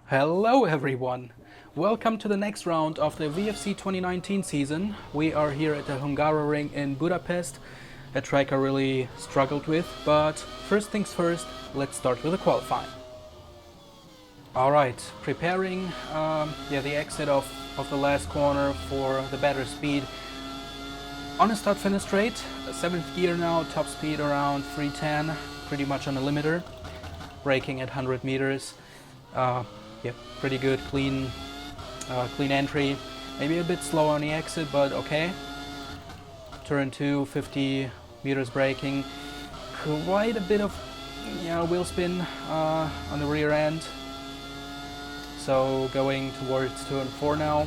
Hello everyone! Welcome to the next round of the VFC 2019 season. We are here at the Hungaroring in Budapest, a track I really struggled with, but first things first, let's start with the qualifying. Alright, preparing the exit of the last corner for the better speed. On a start-finish straight, 7th gear now, top speed around 310, pretty much on a limiter, braking at 100 meters. Pretty good, clean entry. Maybe a bit slow on the exit, but okay. Turn 2, 50 meters braking. Quite a bit of wheel spin on the rear end. So going towards turn 4 now.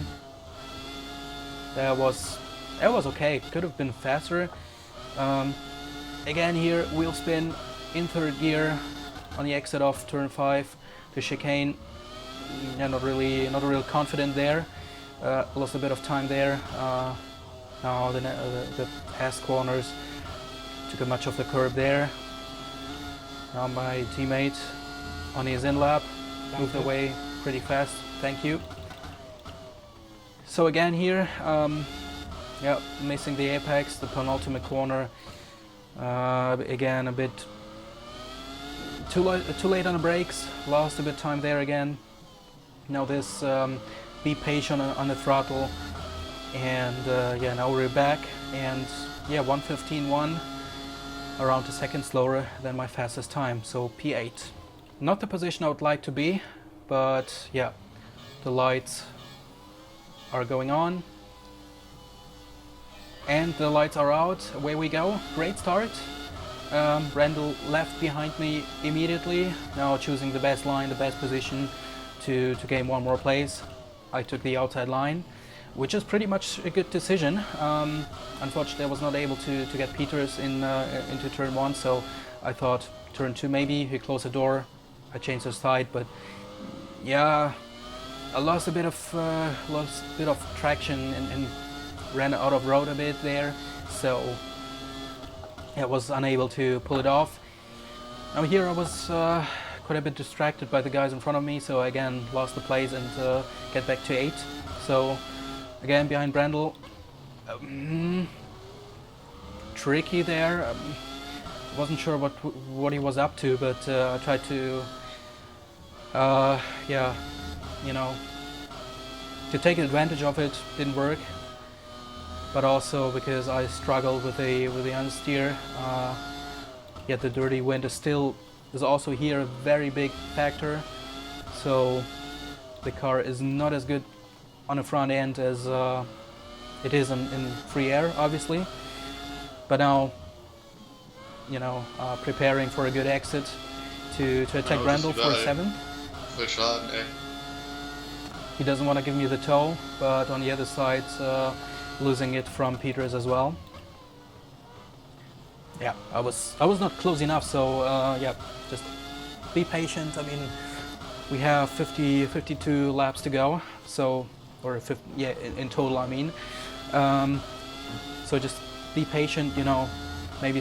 That was okay. Could have been faster. Again here, wheel spin in 3rd gear on the exit of turn 5. The chicane. Not real confident there. Lost a bit of time there. Now the past corners took much of the curb there. Now my teammate on his in lap moved away pretty fast. Thank you. So again here, missing the apex, the penultimate corner. Again a bit too late on the brakes. Lost a bit of time there again. Now this be patient on the throttle, and now we're back, and 1:15.1, around a second slower than my fastest time, so P8. Not the position I would like to be, but yeah, the lights are going on, and the lights are out. Away we go. Great start. Randall left behind me immediately, now choosing the best line, the best position to gain one more place. I took the outside line, which is pretty much a good decision. Unfortunately, I was not able to get Peters into turn 1, so I thought turn 2 maybe. He closed the door, I changed the side, but yeah, I lost a bit of traction and ran out of road a bit there, so I was unable to pull it off. Now here I was quite a bit distracted by the guys in front of me, so I again lost the place and get back to 8. So again behind Brandl, tricky there. Wasn't sure what he was up to, but I tried to to take advantage of it. Didn't work, but also because I struggled with the understeer. Yet the dirty wind is also here a very big factor, so the car is not as good on the front end as it is in free air, obviously. But now, preparing for a good exit to attack Randall for 7th. He doesn't want to give me the tow, but on the other side, losing it from Peters as well. Yeah, I was not close enough, so just be patient. I mean, we have 52 laps to go, so, or 50, in total, I mean. So just be patient, maybe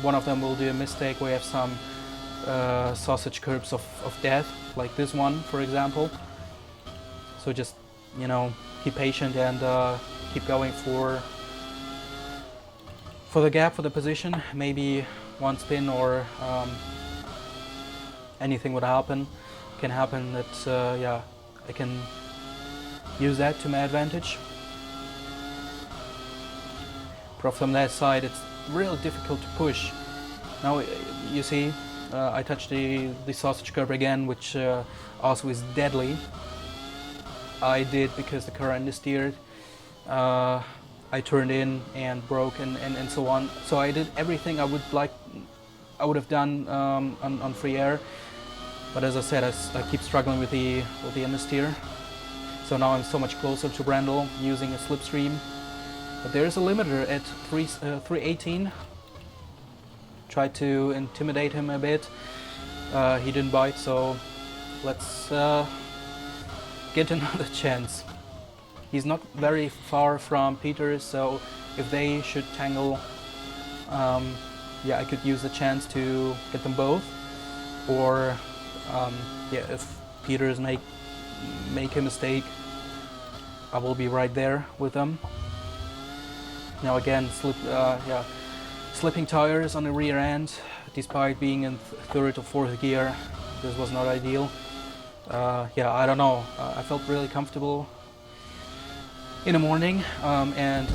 one of them will do a mistake. We have some sausage curbs of death, like this one, for example. So just, be patient and keep going for the gap, for the position. Maybe one spin or anything would happen. Can happen that I can use that to my advantage. But from that side, it's real difficult to push. Now you see, I touched the sausage curb again, which also is deadly. I did because the car understeered. I turned in and broke and so on. So I did everything I would have done on free air. But as I said, I keep struggling with the understeer. So now I'm so much closer to Brandl using a slipstream. But there is a limiter at 318. Tried to intimidate him a bit. He didn't bite, so let's get another chance. He's not very far from Peters, so if they should tangle, I could use the chance to get them both. Or if Peters make a mistake, I will be right there with them. Now again, slipping tires on the rear end, despite being in third or fourth gear. This was not ideal. I don't know. I felt really comfortable in the morning and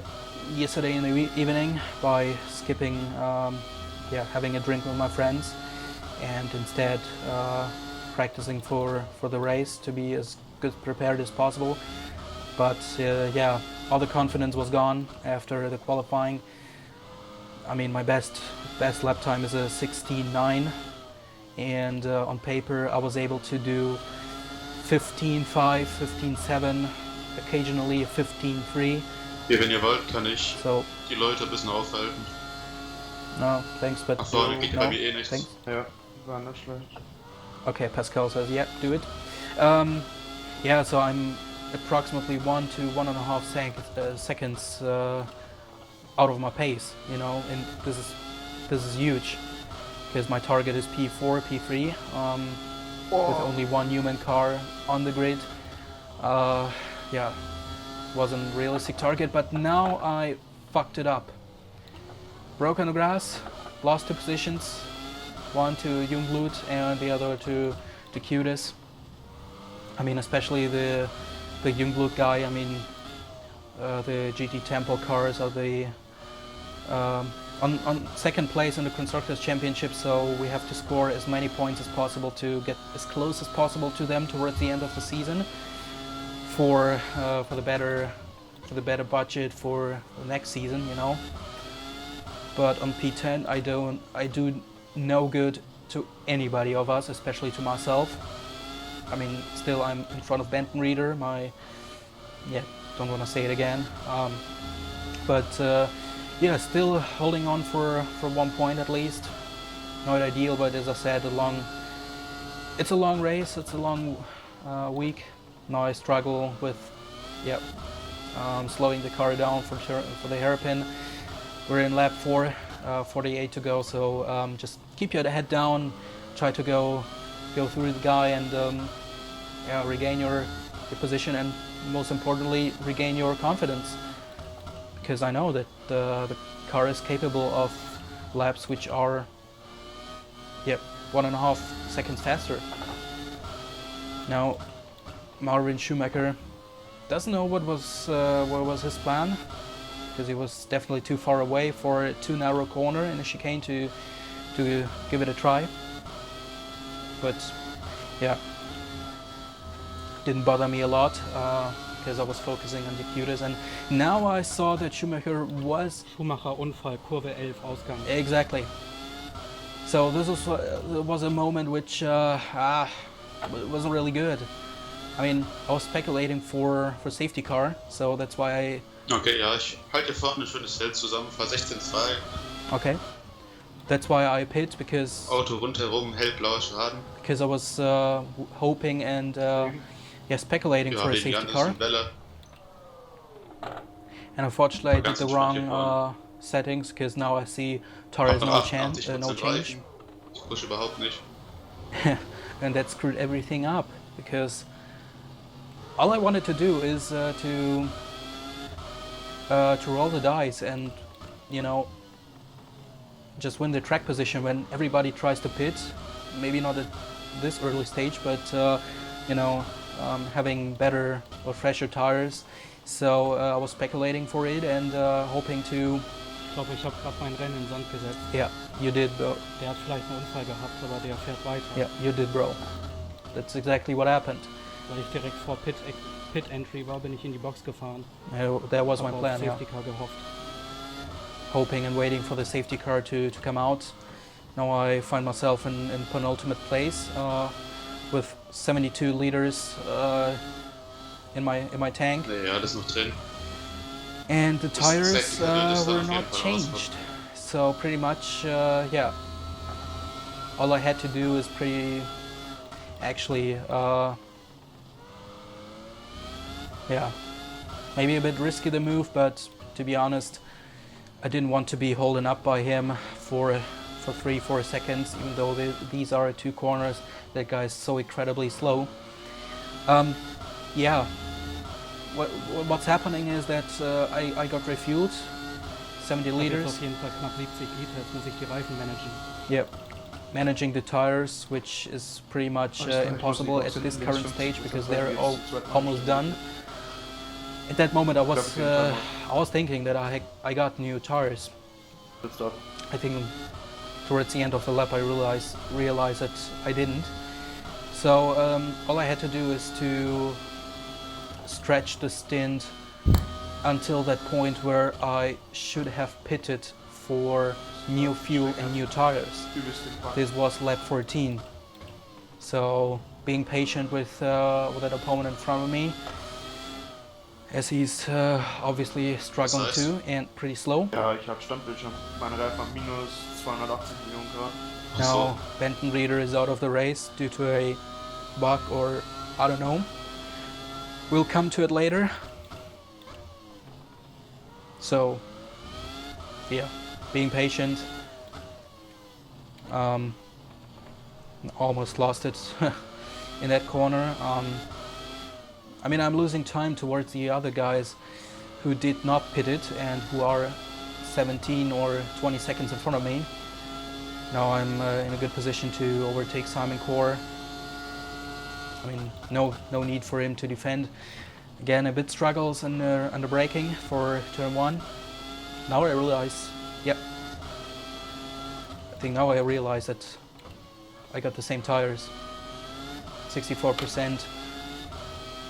yesterday in the evening by skipping, having a drink with my friends, and instead practicing for the race to be as good prepared as possible. But all the confidence was gone after the qualifying. I mean, my best lap time is a 16.9, and on paper I was able to do 15.5, 15.7, occasionally a 15.3. Hier, wenn ihr wollt, kann ich So, die Leute ein bisschen aufhalten. no, thanks, but Ach so, geht no, bei mir eh nichts. thanks. Ja, war nicht schlecht. Okay, Pascal says, yeah, do it. So I'm approximately 1 to 1.5 seconds out of my pace, you know, and this is huge because my target is P4, P3, with only one human car on the grid. Wasn't a realistic target, but now I fucked it up. Broke on the grass, lost 2 positions, one to Jungblut and the other to Cutis. I mean, especially the Jungblut guy. I mean, the GT Tempo cars are the on second place in the Constructors' Championship, so we have to score as many points as possible to get as close as possible to them towards the end of the season for the better budget for the next season, you know. But on P10, I do no good to anybody of us, especially to myself. I mean, still I'm in front of Benton Reader, don't want to say it again. Still holding on for 1 point at least. Not ideal, but as I said, it's a long race, it's a long week. Now I struggle with slowing the car down for the hairpin. We're in lap 4, 48 to go, so just keep your head down, try to go through the guy and regain your position, and most importantly, regain your confidence. Because I know that the car is capable of laps which are 1.5 seconds faster. Now, Marvin Schumacher doesn't know what was his plan, because he was definitely too far away for a too narrow corner in a chicane to give it a try. But didn't bother me a lot because I was focusing on the Cutis, and now I saw that Schumacher Unfall, Kurve 11, Ausgang. Exactly. So this was a moment which wasn't really good. I mean, I was speculating for safety car, so that's why I... Okay, ja, ich halte vorne ein schönes Feld zusammen, fahr 16.2. Okay. That's why I pit, because... Auto rundherum, hellblauer Schaden. Because I was hoping and speculating for a safety car. And unfortunately I did the wrong settings, because now I see tires no change. Ich pushe überhaupt nicht. And that screwed everything up, because all I wanted to do is to roll the dice and, you know, just win the track position when everybody tries to pit. Maybe not at this early stage, but having better or fresher tires. So I was speculating for it and hoping to... Ich glaube, ich habe gerade mein Rennen in den Sand gesetzt. Yeah, you did, bro. Der hat vielleicht einen Unfall gehabt, aber der fährt weiter. Yeah, you did, bro. That's exactly what happened. Weil ich direkt vor Pit Entry war, bin ich in die Box gefahren. That was my plan, Safety car gehofft. Hoping and waiting for the safety car to come out. Now I find myself in penultimate place with 72 liters in my tank. Ja, das ist noch drin. And the tires were not changed. So pretty much, all I had to do is maybe a bit risky the move, but to be honest, I didn't want to be holding up by him for 3-4 seconds, even though these are 2 corners. That guy is so incredibly slow. Yeah. What's happening is that I got refueled, 70 Ich habe jetzt liters. auf jeden Fall knapp 70 Liter, jetzt muss ich die Reifen managen. Yep. Managing the tires, which is pretty much impossible at this current stage because they're all almost done. At that moment, I was thinking that I got new tires. I think towards the end of the lap, I realized that I didn't. So all I had to do is to stretch the stint until that point where I should have pitted for new fuel and new tires. This was lap 14. So being patient with that opponent in front of me, as he's obviously struggling Das heißt? too and pretty slow. Ja, ich habe Standbildschirm. Meine Reifen haben minus 280 Millionen Grad. Now Benton Reader is out of the race due to a bug or I don't know. We'll come to it later. So yeah, being patient. Almost lost it in that corner. I mean, I'm losing time towards the other guys who did not pit it and who are 17 or 20 seconds in front of me. Now I'm in a good position to overtake Simon Core. I mean, no need for him to defend. Again, a bit struggles under braking for turn 1. Now I realize, yep. I think now I realize that I got the same tires. 64%.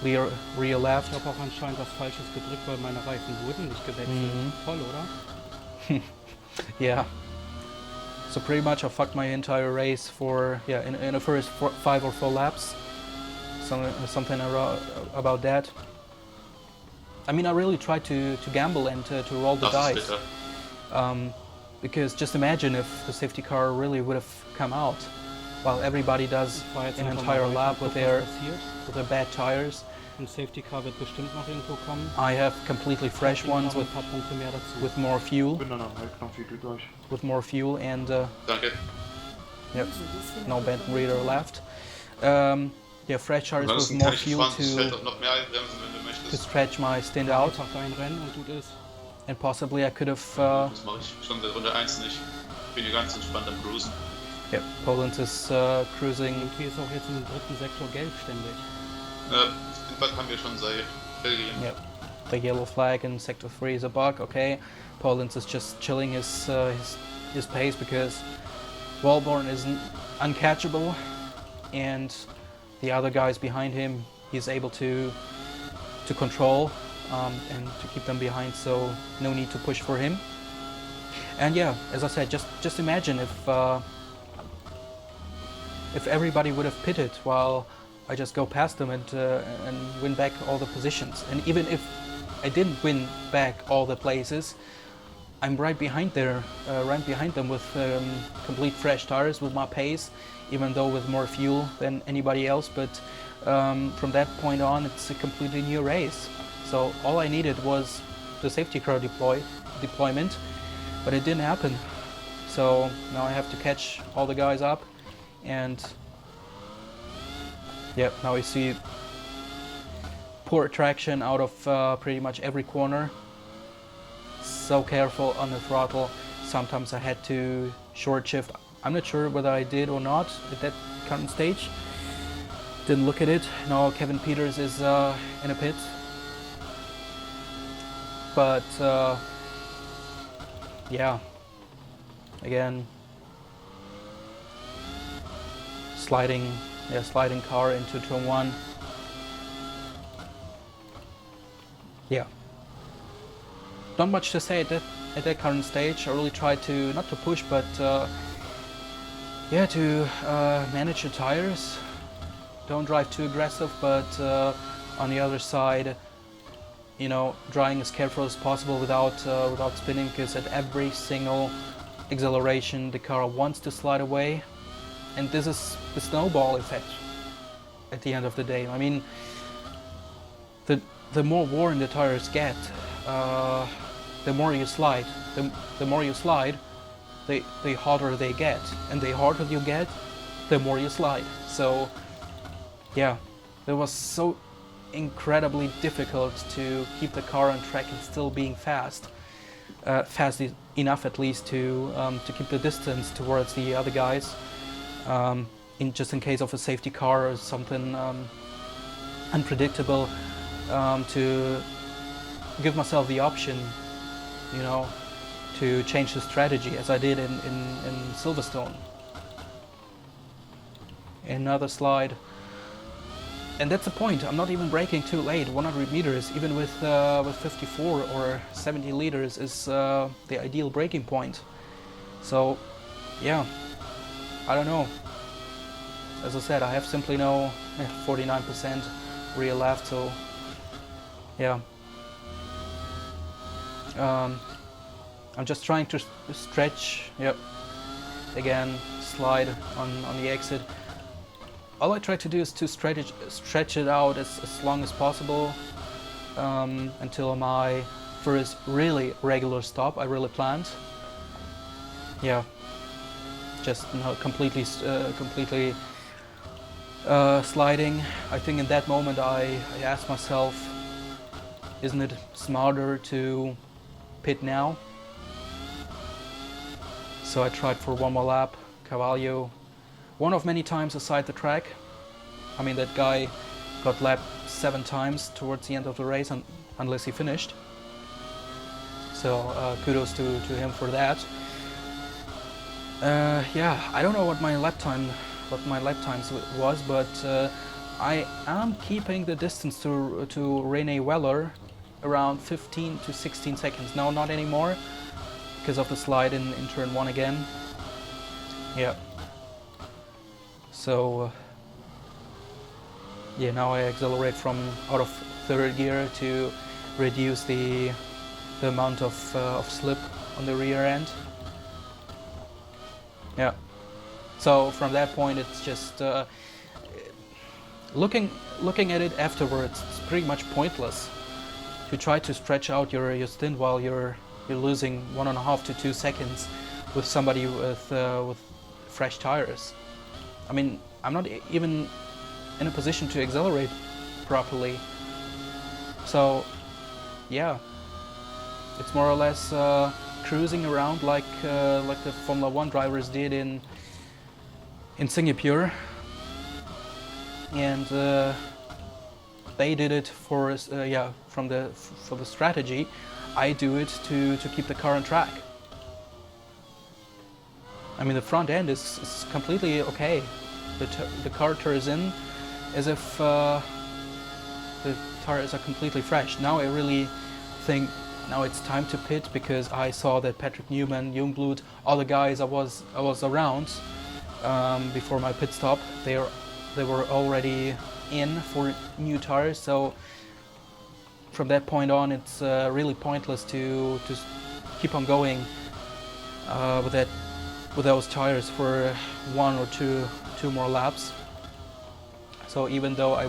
Rear left. Ich habe auch anscheinend was Falsches gedrückt, weil meine Reifen wurden nicht gewechselt. Mhm. Toll, oder? Yeah. So pretty much I fucked my entire race for in the first 5 or 4 laps. Something about that. I mean, I really tried to gamble and to roll the Das ist dice. bitter. Because just imagine if the safety car really would have come out, while everybody does War jetzt an einfach entire mal lap gucken, with was passiert. their bad tires. Ein Safety Car wird bestimmt noch irgendwo kommen. I have completely fresh Kommt ones noch ein paar Punkte mehr dazu. with more fuel, Ich bin dann am Halbknopf wieder durch. and Danke. yep, no Benton Reader left. Yeah, fresh tires with Ansonsten more kann ich fuel fahren, das Feld to auch noch mehr einbremsen, wenn du möchtest. stretch my stint out, Einfach dein Rennen und gut ist. and possibly I could have. Das mache ich schon seit Runde 1 nicht. Ich bin hier ganz entspannt am Cruisen. Yep, Poland is cruising. Okay, ist auch jetzt im dritten Sektor gelb ständig. Den Bug haben wir schon seit Belgien. Yep, the yellow flag in sector 3 is a bug. Okay, Poland is just chilling his pace because Walborn is uncatchable, and the other guys behind him he's able to control and to keep them behind. So no need to push for him. And yeah, as I said, just imagine if everybody would have pitted while I just go past them and win back all the positions. And even if I didn't win back all the places, I'm right behind them with complete fresh tires with my pace, even though with more fuel than anybody else. But from that point on, it's a completely new race. So all I needed was the safety car deployment, but it didn't happen. So now I have to catch all the guys up, and yeah, now we see poor traction out of pretty much every corner. So careful on the throttle. Sometimes I had to short shift. I'm not sure whether I did or not at that current stage. Didn't look at it. Now Kevin Peters is in a pit. But yeah, again, sliding car into turn 1. Yeah, not much to say at that current stage. I really tried to not to push, but yeah, to manage the tires. Don't drive too aggressive, but on the other side, you know, driving as careful as possible without spinning, because at every single acceleration the car wants to slide away, and this is the snowball effect at the end of the day. I mean, the more worn the tires get, the more you slide. The more you slide, the harder they get, and the harder you get, the more you slide. So yeah, It was so incredibly difficult to keep the car on track and still being fast. Fast enough at least to keep the distance towards the other guys, just in case of a safety car or something unpredictable, to give myself the option, you know, to change the strategy as I did in Silverstone. Another slide. And that's the point, I'm not even braking too late. 100 meters, even with 54 or 70 liters, is the ideal braking point. So, yeah, I don't know. As I said, I have simply no 49% rear left, so yeah. I'm just trying to stretch, yep, again, slide on the exit. All I try to do is to stretch it out as long as possible until my first really regular stop I really planned. Yeah, just completely sliding. I think in that moment I asked myself, isn't it smarter to pit now? So I tried for one more lap. Carvalho, one of many times aside the track. I mean, that guy got lapped 7 times towards the end of the race, unless he finished. So kudos to him for that. Yeah, I don't know what my lap times was, but I am keeping the distance to Rene Weller around 15 to 16 seconds. No, not anymore, because of the slide in turn 1 again. Yeah. So yeah, now I accelerate from out of 3rd gear to reduce the amount of slip on the rear end. Yeah. So from that point, it's just looking at it afterwards. It's pretty much pointless to try to stretch out your stint while you're losing 1.5 to 2 seconds with somebody with fresh tires. I mean, I'm not even in a position to accelerate properly. So, yeah, it's more or less cruising around like the Formula 1 drivers did in Singapore, and they did it for the strategy. I do it to keep the car on track. I mean, the front end is completely okay. The car turns in as if the tires are completely fresh. Now I really think now it's time to pit, because I saw that Patrick Newman, Jungblut, all the guys I was around before my pit stop, they were already in for new tires. So from that point on, it's really pointless to keep on going with those tires for 1 or 2 more laps. So even though I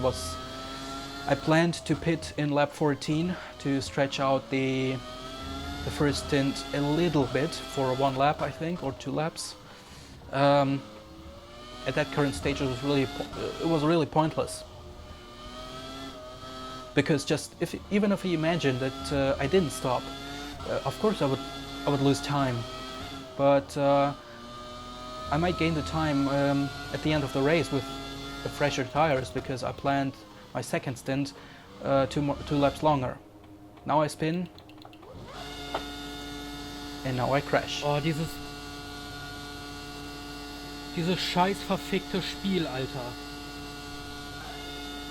planned to pit in lap 14 to stretch out the first stint a little bit for 1 lap, I think, or 2 laps. At that current stage, it was really pointless. Because even if you imagine that I didn't stop, of course I would lose time, but I might gain the time at the end of the race with the fresher tires, because I planned my second stint 2 laps longer. Now I spin, and now I crash. Oh, dieses scheiß verfickte Spiel, Alter.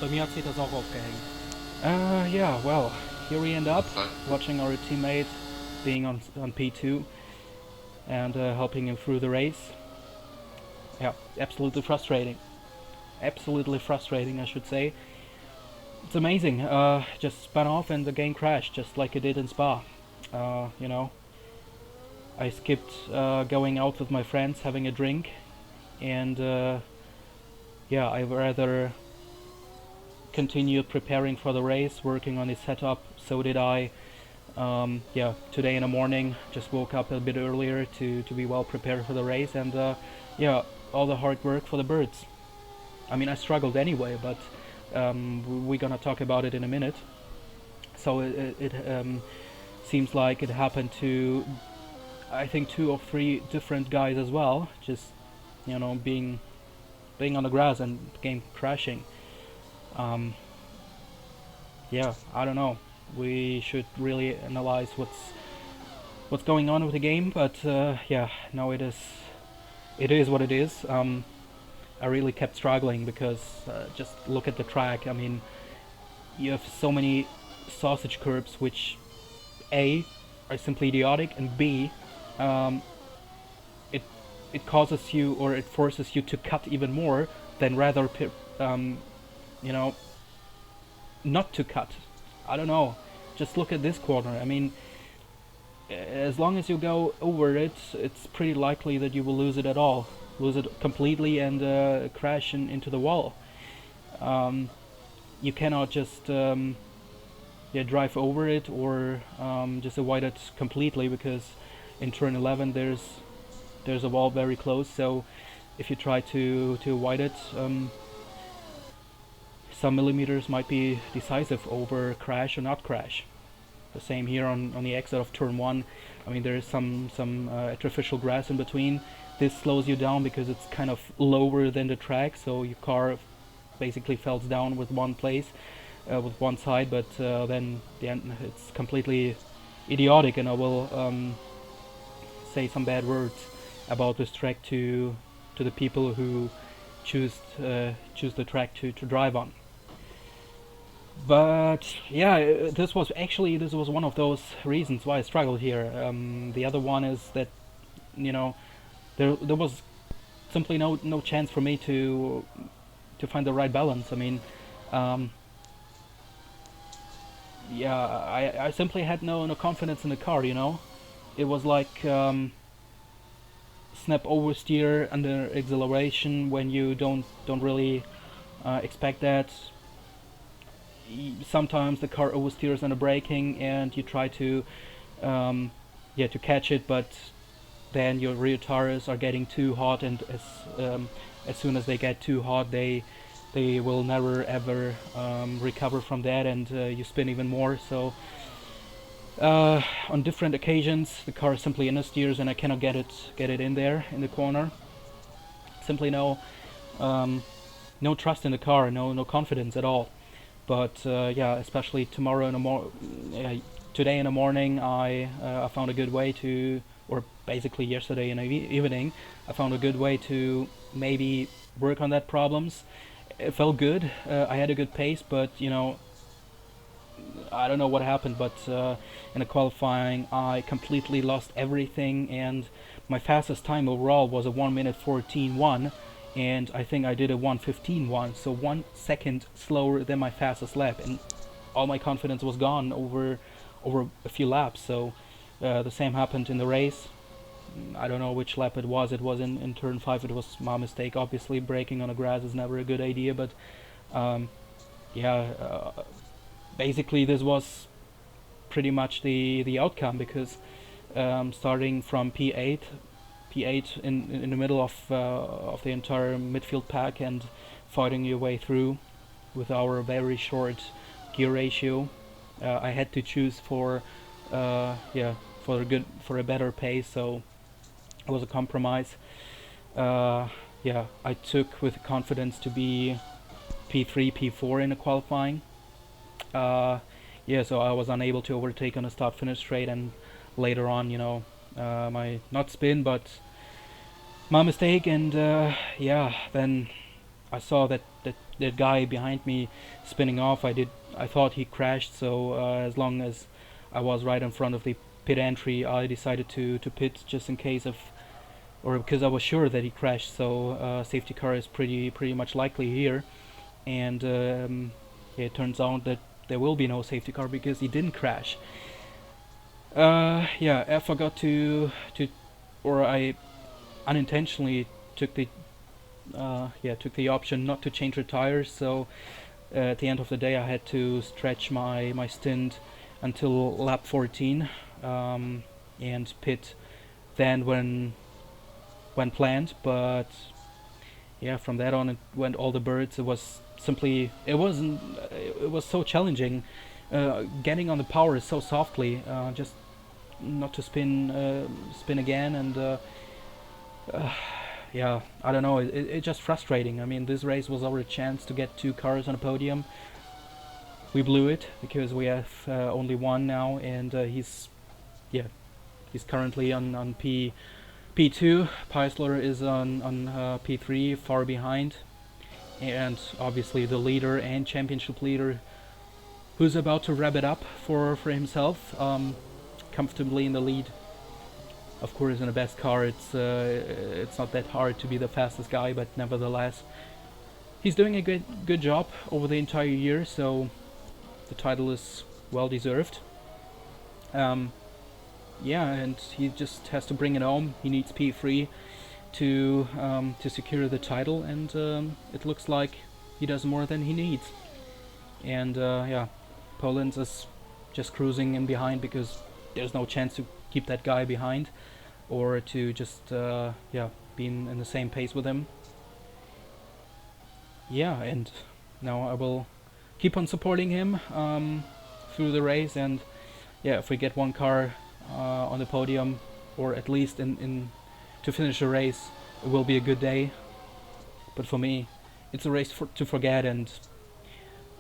Bei mir hat sich das auch aufgehängt. Yeah, well, here we end up watching our teammate being on P2 and helping him through the race. Yeah, absolutely frustrating. Absolutely frustrating, I should say. It's amazing. Just spun off and the game crashed, just like it did in Spa. You know, I skipped going out with my friends, having a drink, and yeah, I rather continued preparing for the race, working on the setup. So did I. Yeah, today in the morning, just woke up a bit earlier to be well prepared for the race, and yeah, all the hard work for the birds. I mean, I struggled anyway, but We're gonna talk about it in a minute. So it seems like it happened to, I think, 2 or 3 different guys as well, just, you know, being on the grass and the game crashing. Yeah, I don't know. We should really analyze what's going on with the game, but yeah, no, it is what it is. I really kept struggling because just look at the track. I mean, you have so many sausage curbs which A, are simply idiotic, and B, it causes you, or it forces you to cut even more than rather you know, not to cut. I don't know, just look at this corner. I mean, as long as you go over it, it's pretty likely that you will lose it completely and crash into the wall. You cannot just drive over it or just avoid it completely, because in turn 11 there's a wall very close. So if you try to avoid it, some millimeters might be decisive over crash or not crash. The same here on the exit of turn 1. I mean, there is some artificial grass in between. This slows you down because it's kind of lower than the track, so your car basically falls down with one place, with one side, but then it's completely idiotic, and I will say some bad words about this track to the people who choose the track to drive on. But yeah, this was one of those reasons why I struggled here. The other one is that, you know, there was simply no chance for me to find the right balance. I mean, yeah, I simply had no confidence in the car, you know. It was like snap oversteer under acceleration when you don't really expect that. Sometimes the car oversteers under braking and you try to to catch it, but then your rear tires are getting too hot, and as soon as they get too hot, they will never ever recover from that, and you spin even more. So on different occasions the car simply understeers and I cannot get it in there in the corner. Simply no trust in the car, no confidence at all. But yeah, especially today in the morning, I found a good way to, or basically yesterday in the evening, I found a good way to maybe work on that problems. It felt good. I had a good pace, but you know, I don't know what happened. But in the qualifying, I completely lost everything, and my fastest time overall was a 1:14.1. And I think I did a 1:15.1, so 1 second slower than my fastest lap, and all my confidence was gone over a few laps. So the same happened in the race. I don't know which lap it was. It was in turn 5. It was my mistake. Obviously, braking on the grass is never a good idea, but yeah, basically this was pretty much the outcome, because starting from P8 in the middle of the entire midfield pack and fighting your way through with our very short gear ratio, I had to choose for a better pace, so it was a compromise. Yeah, I took with confidence to be P3, P4 in the qualifying. Yeah, so I was unable to overtake on a start-finish straight, and later on, you know, my not spin but my mistake, and yeah, then I saw that guy behind me spinning off. I thought he crashed, so as long as I was right in front of the pit entry, I decided to pit just in case of, or because I was sure that he crashed. So safety car is pretty much likely here, and it turns out that there will be no safety car because he didn't crash. Yeah, I forgot or I unintentionally took the option not to change the tires. So at the end of the day, I had to stretch my stint until lap 14 and pit then when planned. But yeah, from that on it went all the birds. It was simply it wasn't. It was so challenging, getting on the power so softly, just not to spin again, and yeah, I don't know. It's just frustrating. I mean, this race was our chance to get 2 cars on a podium. We blew it because we have only one now, and he's currently on P2. Peisler is on P3, far behind, and obviously the leader and championship leader, who's about to wrap it up for himself, comfortably in the lead. Of course, in the best car, it's not that hard to be the fastest guy, but nevertheless, he's doing a good job over the entire year, so the title is well deserved. Yeah, and he just has to bring it home. He needs P3 to secure the title, and it looks like he does more than he needs. And yeah, Poland is just cruising in behind because there's no chance to keep that guy behind, or to just yeah, be in the same pace with him. Yeah, and now I will keep on supporting him through the race, and yeah, if we get 1 car on the podium, or at least in to finish the race, it will be a good day. But for me, it's a race to forget, and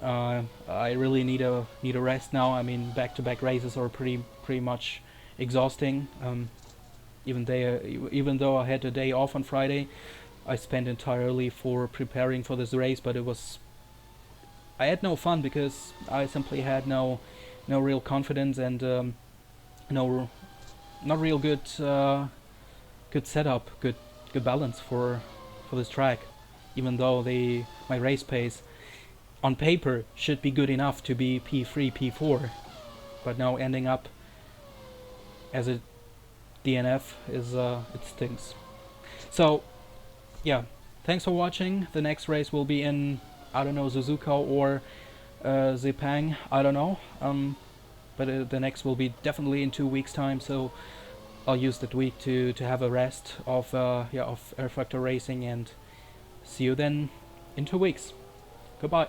I really need a rest now. I mean, back-to-back races are pretty much exhausting. Even though I had a day off on Friday, I spent entirely for preparing for this race, but I had no fun because I simply had no real confidence, and not real good setup, good balance for this track. Even though my race pace on paper should be good enough to be P3, P4, but now ending up as a DNF is it stinks. So yeah, thanks for watching. The next race will be in, I don't know, Suzuka or Sepang, I don't know, but the next will be definitely in 2 weeks time, so I'll use that week to have a rest of rFactor Racing, and see you then in 2 weeks. Goodbye.